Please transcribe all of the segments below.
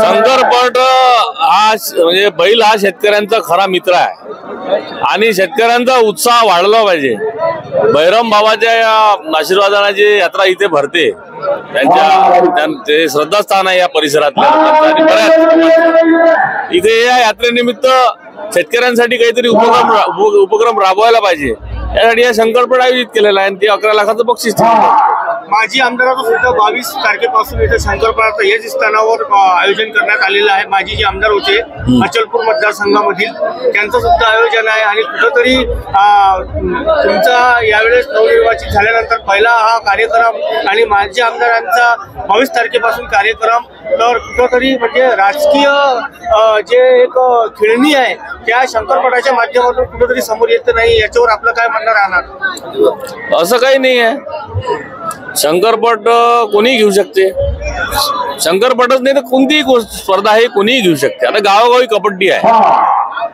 शंकरपट हा म्हणजे बैल हा शेतकऱ्यांचा खरा मित्र आहे आणि शेतकऱ्यांचा उत्साह वाढला पाहिजे। बैरम बाबाच्या या आशीर्वादाने जी यात्रा इथे भरते ते श्रद्धास्थान आहे या परिसरातल्या आणि बऱ्याच इथे या यात्रेनिमित्त शेतकऱ्यांसाठी काहीतरी उपक्रम राबवायला पाहिजे यासाठी या शंकरपट आयोजित केलेला आहे आणि ते 11 लाखाचं बक्षीस माजी आमदाराचं सुद्धा 22 तारखेपासून इथे शंकरपटाचं याच स्थानावर आयोजन करण्यात आलेलं आहे। माजी जे आमदार होते अचलपूर मतदारसंघामधील त्यांचं सुद्धा आयोजन आहे आणि कुठंतरी तुमचा यावेळेस नवनिर्वाचित झाल्यानंतर पहिला हा कार्यक्रम आणि माजी आमदारांचा 22 तारखेपासून कार्यक्रम तर कुठंतरी म्हणजे राजकीय जे एक खेळणी आहे त्या शंकरपटाच्या माध्यमातून कुठंतरी समोर येत नाही याच्यावर आपलं काय म्हणणं राहणार? असं काही नाही आहे। शंकरपट कोणी घेऊ शकते, शंकरपटच नाही तर कोणतीही स्पर्धा आहे कोणीही घेऊ शकते। आता गावोगावी कबड्डी आहे,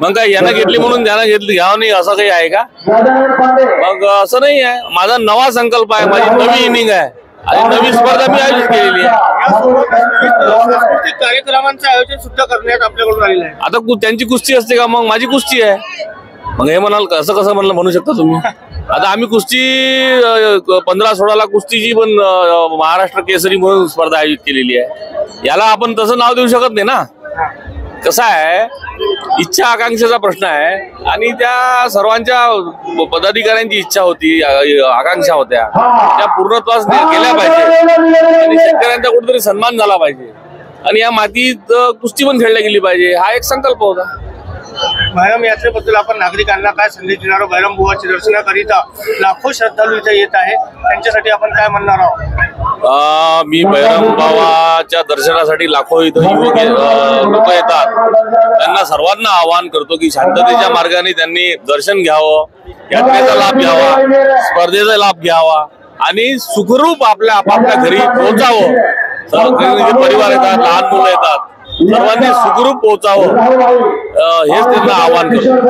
मग काय यानं घेतली म्हणून त्यानं घेतली घ्यावं नाही असं काही आहे का? मग असं नाही आहे। माझा नवा संकल्प आहे, माझी नवी इनिंग आहे आणि नवी स्पर्धा मी आयोजित केलेली आहे। सांस्कृतिक कार्यक्रमांचं आयोजन सुद्धा करण्यात आपल्याकडून आलेलं आहे। आता त्यांची कुस्ती असते का? मग माझी कुस्ती आहे। मग हे म्हणाल असं कसं म्हणू शकता तुम्ही? आता आम्ही कुस्ती 15-16 कुस्तीची पण महाराष्ट्र केसरी म्हणून स्पर्धा आयोजित केलेली आहे। याला आपण तसं नाव देऊ शकत नाही ना। कसं आहे, इच्छा आकांक्षेचा प्रश्न आहे आणि त्या सर्वांच्या पदाधिकाऱ्यांची इच्छा होती, आकांक्षा होत्या, त्या पूर्णत्वास केल्या पाहिजे आणि शेतकऱ्यांचा कुठेतरी सन्मान झाला पाहिजे आणि या मातीत कुस्ती पण खेळली गेली पाहिजे हा एक संकल्प होता। बैरम यात्रेबद्दल आपण नागरिकांना काय संदेश देणार? बैरम बुवाच्या दर्शनाकरिता लाखो श्रद्धाळू इथे येत आहे, त्यांच्यासाठी आपण काय म्हणणार आहोत? मी बैरम बाबाच्या दर्शनासाठी लाखो इथं युवक लोक येतात, त्यांना सर्वांना आवाहन करतो की शांततेच्या मार्गाने त्यांनी दर्शन घ्यावं, यात्रेचा लाभ घ्यावा, स्पर्धेचा लाभ घ्यावा आणि सुखरूप आपापल्या घरी पोहोचावं। परिवार येतात, लहान मुलं येतात, सर्वांनी सुखरूप पोहोचावं हेच त्यांना आवाहन करतो।